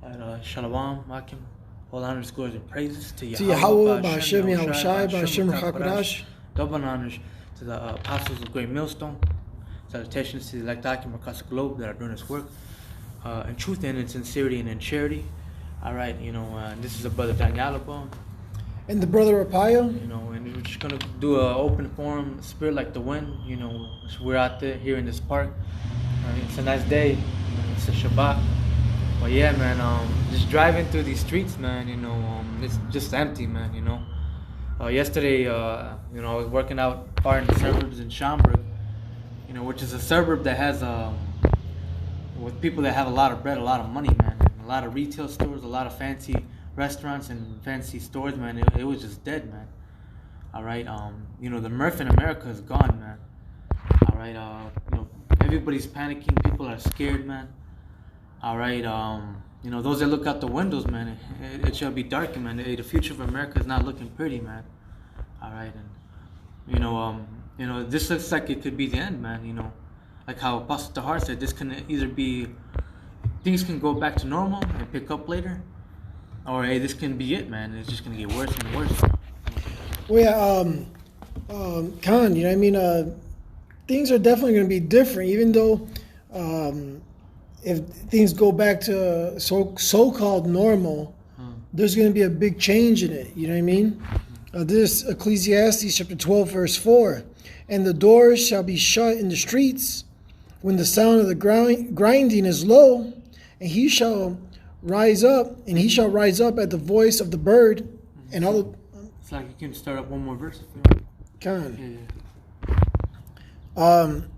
Shalom, Makim. All honors, glories, and praises to To Yahweh, Yahweh, Ba'Hashem, Yahushai, Ba'Hashem, Rachakadash. Double honors to the apostles of Great Millstone. Salutations to the elect Akim across the globe that are doing this work in truth and in sincerity and in charity. All right, this is a brother Daniel, And the brother Rapayo. And we're just gonna do an open forum, spirit like the wind. We're out there here in this park. It's a nice day. It's a Shabbat. But yeah, man, just driving through these streets, man, it's just empty, man, Yesterday, I was working out far in the suburbs in Schaumburg, which is a suburb that has, with people that have a lot of bread, a lot of money, man, and a lot of retail stores, a lot of fancy restaurants and fancy stores, man. It was just dead, man. All right, the mirth in America is gone, man. All right, everybody's panicking, people are scared, man. All right, those that look out the windows, man, it shall be dark, man. The future of America is not looking pretty, man. All right, and this looks like it could be the end, man. Like how Apostle Tahar said, this can either be things can go back to normal and pick up later, or hey, this can be it, man. It's just gonna get worse and worse. Well, yeah, Khan, things are definitely going to be different, even though if things go back to so-called normal, there's going to be a big change in it. You know what I mean? This Ecclesiastes chapter 12, verse 4. And the doors shall be shut in the streets when the sound of the grinding is low, and he shall rise up at the voice of the bird. And all the... It's like you can start up one more verse if you want.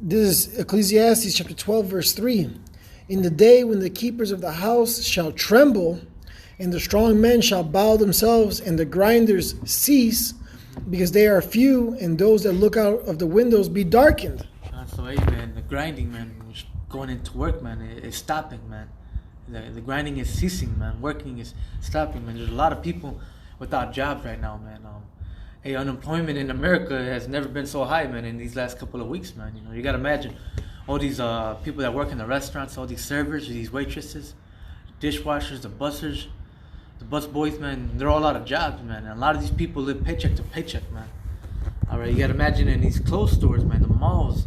This is Ecclesiastes chapter 12, verse 3. In the day when the keepers of the house shall tremble, and the strong men shall bow themselves, and the grinders cease, because they are few, and those that look out of the windows be darkened. So, hey, man, the grinding, man, going into work, man, is stopping, man. The grinding is ceasing, man. Working is stopping, man. There's a lot of people without jobs right now, man. Unemployment in America has never been so high, man, in these last couple of weeks, man. You gotta imagine all these people that work in the restaurants, all these servers, these waitresses, dishwashers, the bussers, the bus boys, man. They're all out of jobs, man. And a lot of these people live paycheck to paycheck, man. All right, you gotta imagine in these clothes stores, man, the malls.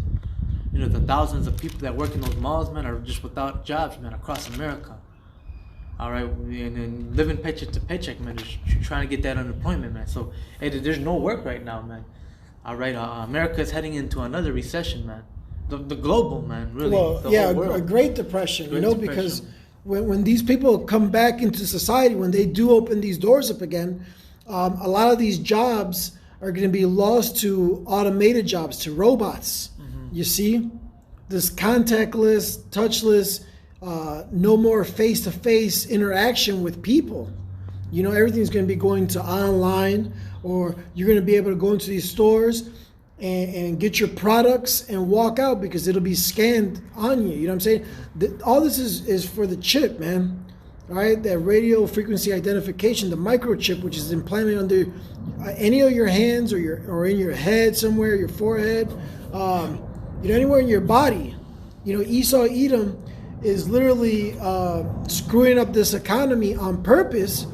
The thousands of people that work in those malls, man, are just without jobs, man, across America. All right, and living paycheck to paycheck, man. Just trying to get that unemployment, man. So, hey, there's no work right now, man. All right, America is heading into another recession, man. The global, man, really. Well, yeah, a Great Depression, because when these people come back into society, when they do open these doors up again, a lot of these jobs are going to be lost to automated jobs, to robots. Mm-hmm. You see, this contactless, touchless. No more face-to-face interaction with people. Everything's going to be going to online, or you're going to be able to go into these stores and get your products and walk out because it'll be scanned on you. You know what I'm saying? All this is for the chip, man. All right, that radio frequency identification, the microchip, which is implanted under any of your hands or in your head somewhere, your forehead, anywhere in your body. Esau Edom is literally screwing up this economy on purpose,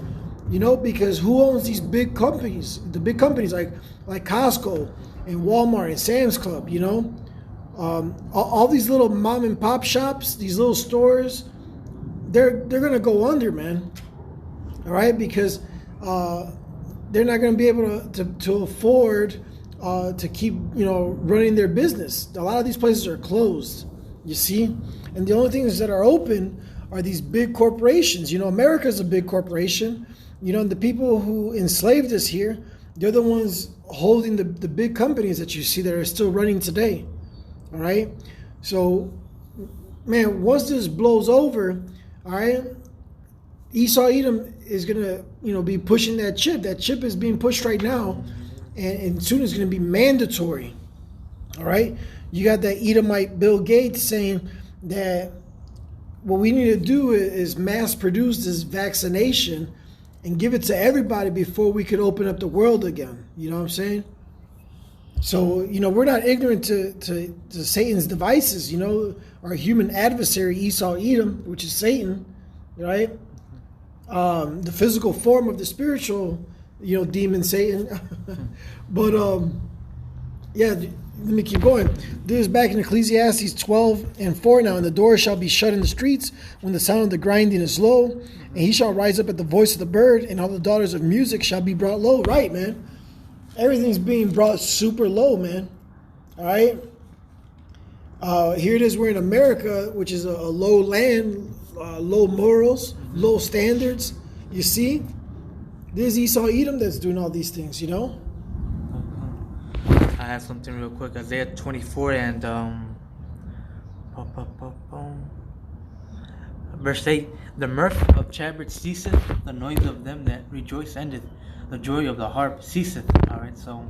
because who owns these big companies? The big companies like Costco and Walmart and Sam's Club, all these little mom and pop shops, these little stores, they're gonna go under, man. All right, because they're not gonna be able to afford to keep running their business. A lot of these places are closed. You see? And the only things that are open are these big corporations. America's a big corporation. And the people who enslaved us here, they're the ones holding the big companies that you see that are still running today. All right? So, man, once this blows over, all right, Esau Edom is going to, be pushing that chip. That chip is being pushed right now, and soon it's going to be mandatory. All right? You got that Edomite Bill Gates saying that what we need to do is mass produce this vaccination and give it to everybody before we could open up the world again. You know what I'm saying? So, we're not ignorant to Satan's devices. Our human adversary, Esau Edom, which is Satan, right? The physical form of the spiritual, demon Satan. But yeah, let me keep going. This is back in Ecclesiastes 12:4 now. And the door shall be shut in the streets when the sound of the grinding is low. And he shall rise up at the voice of the bird, and all the daughters of music shall be brought low. Right, man. Everything's being brought super low, man. All right. Here it is. We're in America, which is a low land, low morals, low standards. You see? There's Esau Edom that's doing all these things, I have something real quick. Isaiah 24 and verse 8. The mirth of chariots ceaseth, the noise of them that rejoice endeth, the joy of the harp ceaseth. Alright, so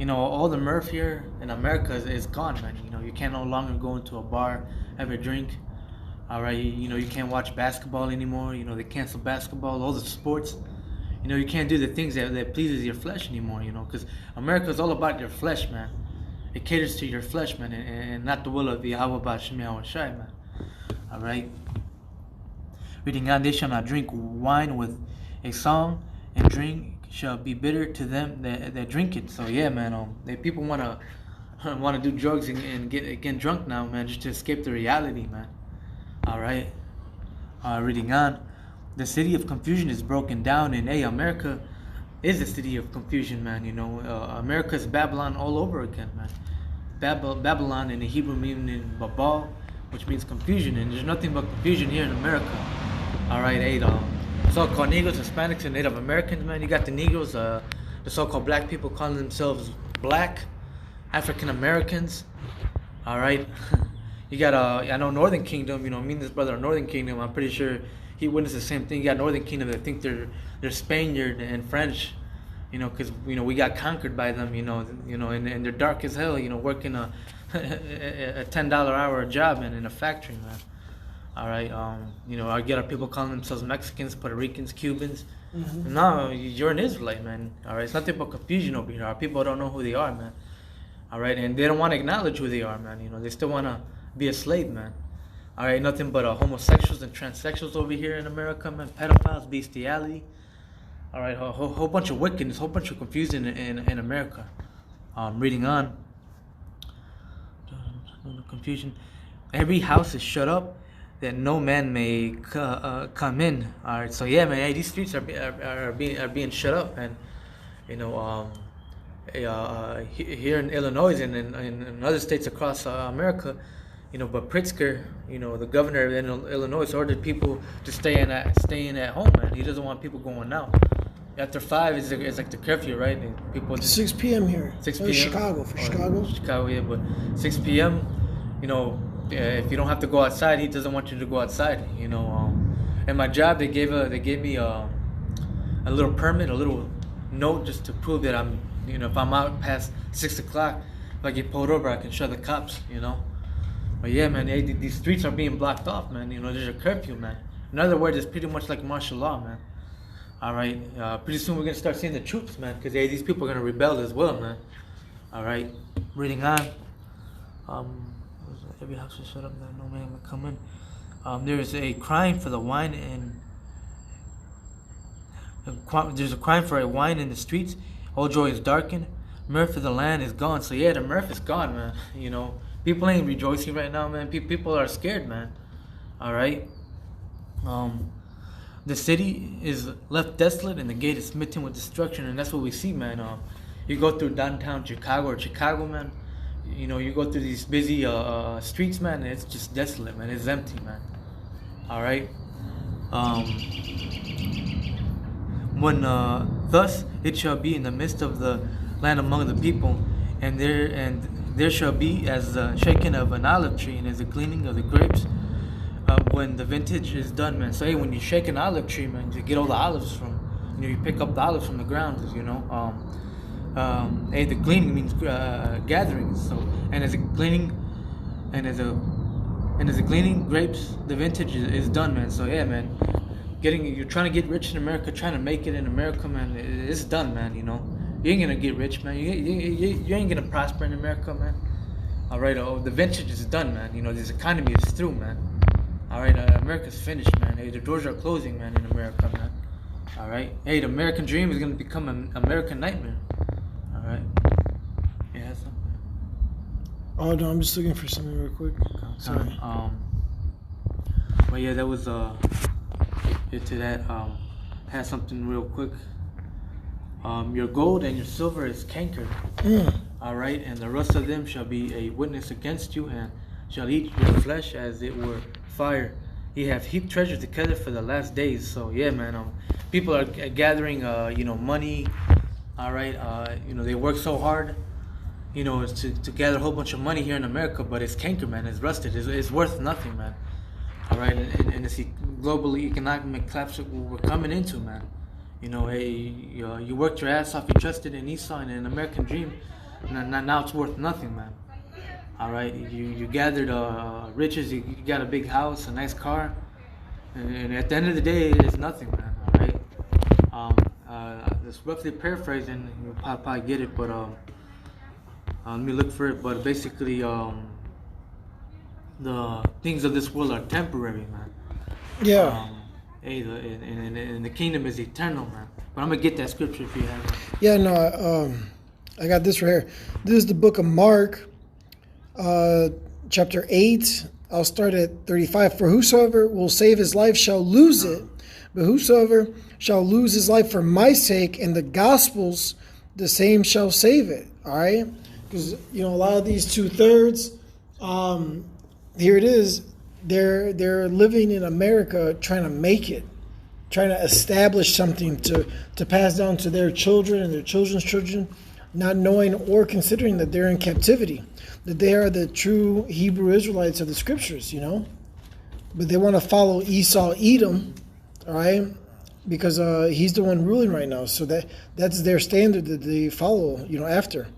all the mirth here in America is gone, man. You can't no longer go into a bar, have a drink. Alright, you can't watch basketball anymore. They cancel basketball, all the sports. You can't do the things that pleases your flesh anymore, because America is all about your flesh, man. It caters to your flesh, man, and not the will of Yahweh B'Shem Yahweh Shai, man. Alright. Reading on, they shall not drink wine with a song, and drink shall be bitter to them that drink it. So yeah, man, if people wanna do drugs and get drunk now, man, just to escape the reality, man. Alright. Reading on. The city of confusion is broken down, and America is a city of confusion, man. America is Babylon all over again, man. Babylon in the Hebrew meaning Babal, which means confusion, and there's nothing but confusion here in America. All right, so-called Negroes, Hispanics, and Native Americans, man. You got the Negroes, the so-called black people calling themselves black, African Americans. All right, you got I know Northern Kingdom. Me and this brother are Northern Kingdom. I'm pretty sure he witnessed the same thing. You got Northern Kingdom that think they're Spaniard and French, because we got conquered by them, and they're dark as hell, working a $10 hour job in a factory, man. All right, I get our people calling themselves Mexicans, Puerto Ricans, Cubans. Mm-hmm. No, you're an Israelite, man. All right, it's nothing but confusion over here. Our people don't know who they are, man. All right, and they don't want to acknowledge who they are, man. They still want to be a slave, man. All right, nothing but homosexuals and transsexuals over here in America, man. Pedophiles, bestiality. All right, a whole bunch of wickedness, a whole bunch of confusion in America. Reading on. Confusion. Every house is shut up that no man may come in. All right, so yeah, man. Hey, these streets are being shut up, and here in Illinois and in other states across America. But Pritzker, the governor of Illinois, ordered people to stay in at home, man. He doesn't want people going out. After 5 is like the curfew, right? And people 6 p.m. here. 6 p.m. Chicago, Chicago, yeah, but 6 p.m. If you don't have to go outside, he doesn't want you to go outside. And my job, they gave me a little permit, a little note, just to prove that I'm, if I'm out past 6 o'clock, if I get pulled over, I can show the cops, But yeah, man, these streets are being blocked off, man. There's a curfew, man. In other words, it's pretty much like martial law, man. All right, pretty soon we're gonna start seeing the troops, man, because these people are gonna rebel as well, man. All right, reading on. Every house is shut up that no man will come in. There is a crying for the wine there's a crying for a wine in the streets. All joy is darkened. Mirth of the land is gone. So yeah, the mirth is gone, man. People ain't rejoicing right now, man. People are scared, man. All right. The city is left desolate, and the gate is smitten with destruction, and that's what we see, man. You go through downtown Chicago, man. You go through these busy streets, man. And it's just desolate, man. It's empty, man. All right. When thus it shall be in the midst of the land among the people, and there shall be as the shaking of an olive tree, and as the gleaning of the grapes when the vintage is done, man. So hey, when you shake an olive tree, man, to get all the olives from, you pick up the olives from the ground, hey, the gleaning means gathering. So and as a gleaning grapes, the vintage is done, man. So yeah, man, you're trying to get rich in America, trying to make it in America, man. It's done, man. You ain't gonna get rich, man. You ain't gonna prosper in America, man. All right, the vintage is done, man. This economy is through, man. All right, America's finished, man. Hey, the doors are closing, man, in America, man. All right. Hey, the American dream is gonna become an American nightmare. All right. Yeah, something. Oh no, I'm just looking for something real quick. Sorry. But yeah, that was to that. Had something real quick. Your gold and your silver is cankered. All right, and the rest of them shall be a witness against you, and shall eat your flesh as it were fire. Ye have heaped treasure together for the last days. So yeah, man. People are gathering, money. All right. They work so hard, to gather a whole bunch of money here in America, but it's canker, man. It's rusted. It's worth nothing, man. All right, and it's globally economic collapse that we're coming into, man. You worked your ass off. You trusted in Esau and an American dream. Now it's worth nothing, man. All right, you gathered riches. You got a big house, a nice car, and at the end of the day, it's nothing, man. All right. This roughly paraphrasing. You'll probably get it, but let me look for it. But basically, the things of this world are temporary, man. Yeah. And the kingdom is eternal, man. But I'm gonna get that scripture if you have it. Yeah, no, I got this right here. This is the book of Mark, chapter 8. I'll start at 35. For whosoever will save his life shall lose it, but whosoever shall lose his life for my sake and the gospel's, the same shall save it. All right, because a lot of these 2/3, here it is. They're living in America trying to make it, trying to establish something to pass down to their children and their children's children, not knowing or considering that they're in captivity, that they are the true Hebrew Israelites of the scriptures, But they want to follow Esau, Edom, all right, because he's the one ruling right now. So that's their standard that they follow, after.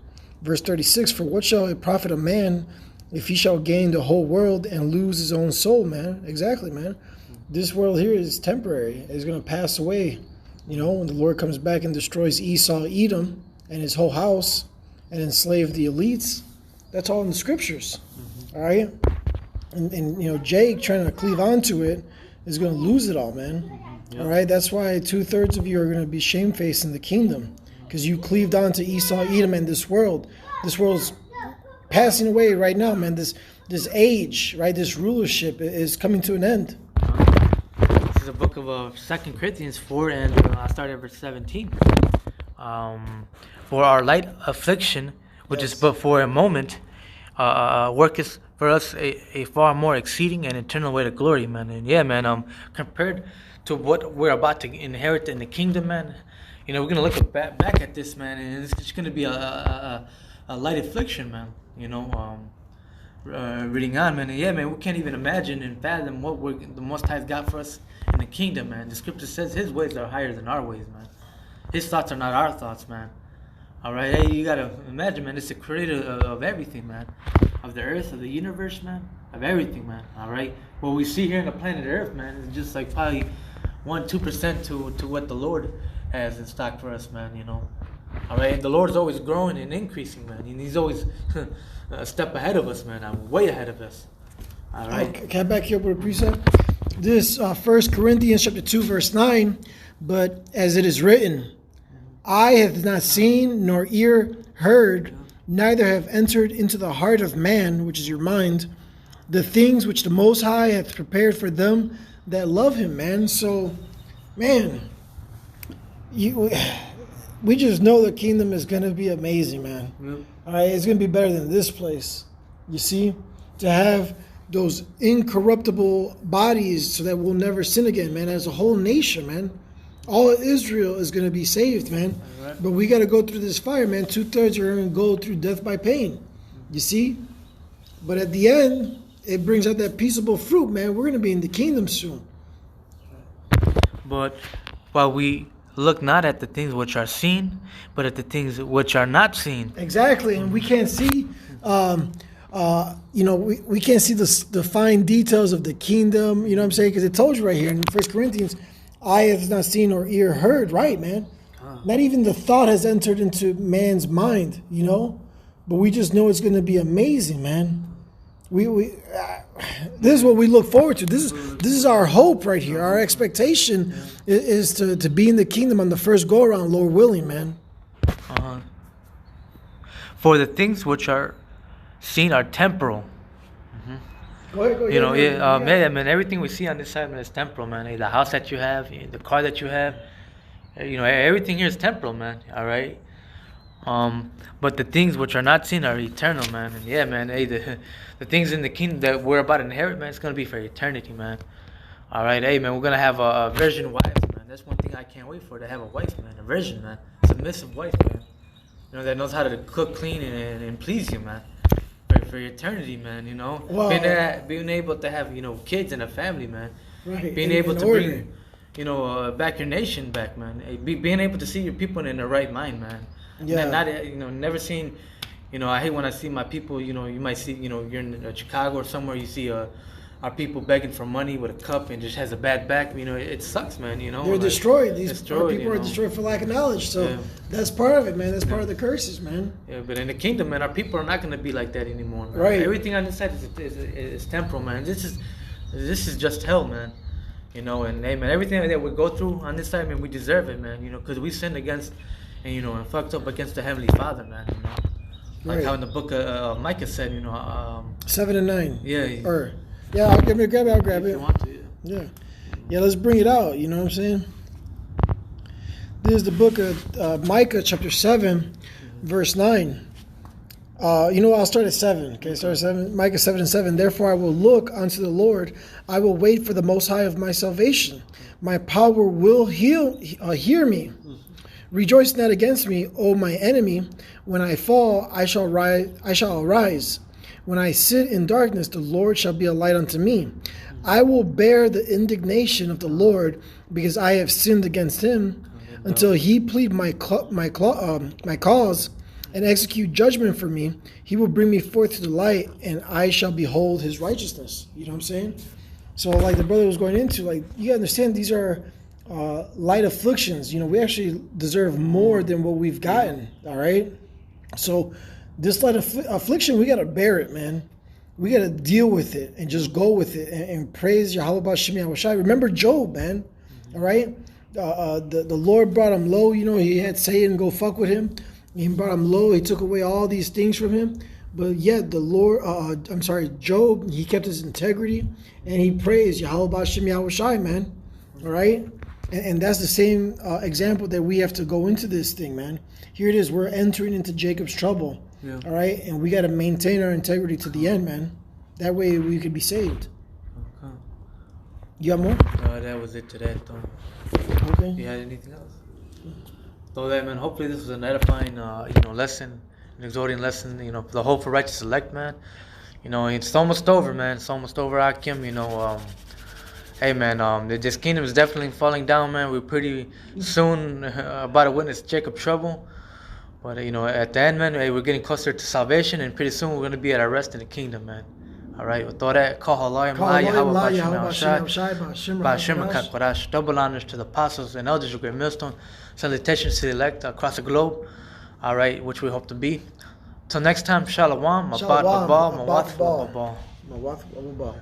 Verse 36, for what shall it profit a man if he shall gain the whole world and lose his own soul, man? Exactly, man. This world here is temporary. It's going to pass away. When the Lord comes back and destroys Esau, Edom, and his whole house, and enslave the elites. That's all in the scriptures. All right? And Jake trying to cleave onto it is going to lose it all, man. Yep. All right? That's why 2/3 of you are going to be shamefaced in the kingdom, because you cleaved onto Esau, Edom, and this world. This world's passing away right now, man. This age, right? This rulership is coming to an end. This is the book of 2 Corinthians 4, and I'll start at verse 17. For our light affliction, which is but for a moment, worketh for us a far more exceeding and eternal weight of glory, man. And yeah, man, compared to what we're about to inherit in the kingdom, man, we're going to look back at this, man, and it's just going to be a light affliction, man. Reading on, man. And yeah, man, we can't even imagine and fathom what the Most High's got for us in the kingdom, man. The scripture says His ways are higher than our ways, man. His thoughts are not our thoughts, man. All right, hey, you gotta imagine, man. It's the creator of everything, man. Of the earth, of the universe, man. Of everything, man. All right. What we see here on the planet Earth, man, is just like probably 1-2% to what the Lord has in stock for us, man. All right, and the Lord's always growing and increasing, man. And He's always a step ahead of us, man. I'm way ahead of us. All right. Can I back you up with a precept? This 1 Corinthians chapter 2, verse 9. But as it is written, eye hath not seen, nor ear heard, neither have entered into the heart of man, which is your mind, the things which the Most High hath prepared for them that love Him, man. So, man, we just know the kingdom is going to be amazing, man. Yep. All right, it's going to be better than this place. You see, to have those incorruptible bodies so that we'll never sin again, man, as a whole nation, man. All of Israel is going to be saved, man. Right. But we got to go through this fire, man. 2/3 are going to go through death by pain. You see? But at the end, it brings out that peaceable fruit, man. We're going to be in the kingdom soon. But while we look not at the things which are seen, but at the things which are not seen. Exactly. And we can't see, we can't see the fine details of the kingdom, you know what I'm saying? Because it told you right here in 1 Corinthians, eye has not seen or ear heard, right, man? Not even the thought has entered into man's mind, But we just know it's going to be amazing, man. this is what we look forward to. This is our hope right here. Our expectation is to be in the kingdom on the first go around, Lord willing, man. For the things which are seen are temporal. Go ahead, You know, man, everything we see on this side, man, is temporal, man. The house that you have, the car that you have, you know, everything here is temporal, man. All right. But the things which are not seen are eternal, man. And yeah, man, hey, the things in the kingdom that we're about to inherit, man, it's gonna be for eternity, man. All right, hey, man, we're gonna have a virgin wife, man. That's one thing I can't wait for, to have a wife, man, a virgin, man, submissive wife, man. You know, that knows how to cook, clean, and please you, man. For eternity, man, you know, wow. being able to have, you know, kids and a family, man, right. Being able to bring, you know, back your nation back, man, being able to see your people in the right mind, man. Yeah. Not you know, never seen, you know, I hate when I see my people, you know, you might see, you know, you're in Chicago or somewhere, you see our people begging for money with a cup and just has a bad back. You know, it sucks, man. You know, they're destroyed. Our people are destroyed for lack of knowledge. So that's part of it, man. That's part of the curses, man. Yeah, but in the kingdom, man, our people are not going to be like that anymore, man. Right. Everything on this side is temporal, man. This is just hell, man. You know, and hey, man, everything that we go through on this side, man, we deserve it, man. You know, because we sinned against, and you know, and fucked up against the Heavenly Father, man. You know, like how in the book of Micah said, you know, 7 and 9. Yeah. Yeah, I'll grab it. I'll grab it. If you want to, yeah. Let's bring it out. You know what I'm saying? This is the book of Micah, chapter 7, verse 9. You know, I'll start at 7. Okay, start at 7. Micah 7 and 7. Therefore, I will look unto the Lord. I will wait for the Most High of my salvation. My power will hear me. Rejoice not against me, O my enemy. When I fall, I shall arise. When I sit in darkness, the Lord shall be a light unto me. I will bear the indignation of the Lord, because I have sinned against him, until he plead my cause and execute judgment for me. He will bring me forth to the light, and I shall behold his righteousness. You know what I'm saying? So like the brother was going into, like, you gotta understand, these are light afflictions. You know, we actually deserve more than what we've gotten. All right? So this light affliction, we got to bear it, man. We got to deal with it and just go with it and praise Yahweh B'Shem Yahushai. Remember Job, man. All right? The Lord brought him low. You know, he had Satan go fuck with him. He brought him low. He took away all these things from him. But yet the Lord, Job, he kept his integrity and he praised Yahweh B'Shem Yahushai, man. All right? And that's the same example that we have to go into this thing, man. Here it is. We're entering into Jacob's trouble. Yeah. All right? And we got to maintain our integrity to the end, man. That way we could be saved. Okay. You got more? No, that was it today, though. Okay. You had anything else? So that, man, hopefully this was an edifying, lesson, an exhorting lesson, for the hope for righteous elect, man. It's almost over, man. It's almost over, Akim, Hey, man, this kingdom is definitely falling down, man. We're pretty soon about to witness Jacob's trouble. But, at the end, man, we're getting closer to salvation, and pretty soon we're going to be at our rest in the kingdom, man. All right, with all that, double honors to the apostles and elders of Great Millstone. Salutations to the elect across the globe, all right, which we hope to be. Till next time, shalom, mabad babal, mawaf babal.